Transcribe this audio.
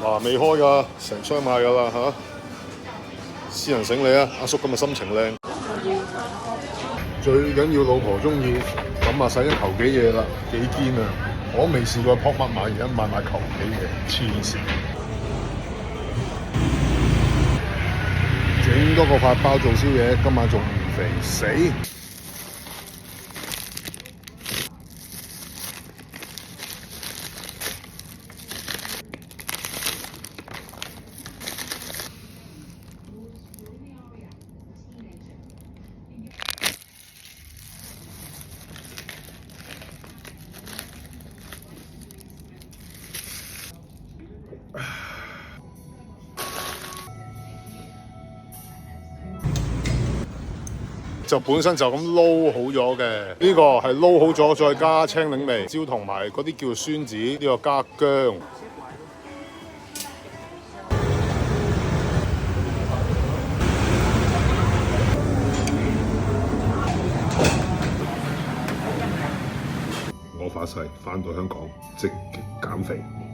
嗱，未開㗎，成箱賣㗎啦嚇。私人醒你啊，阿叔今日心情靚。最緊要老婆中意，咁啊使咗求幾嘢啦，幾堅啊！我未試過撲乜買嘢，買求幾嘢，黐線！整多個法包做宵夜，今晚仲唔肥死？就本身就咁撈好咗嘅，呢個係撈好咗，再加青檸味椒同埋嗰啲叫酸子，呢個加薑。我發誓返到香港積極減肥。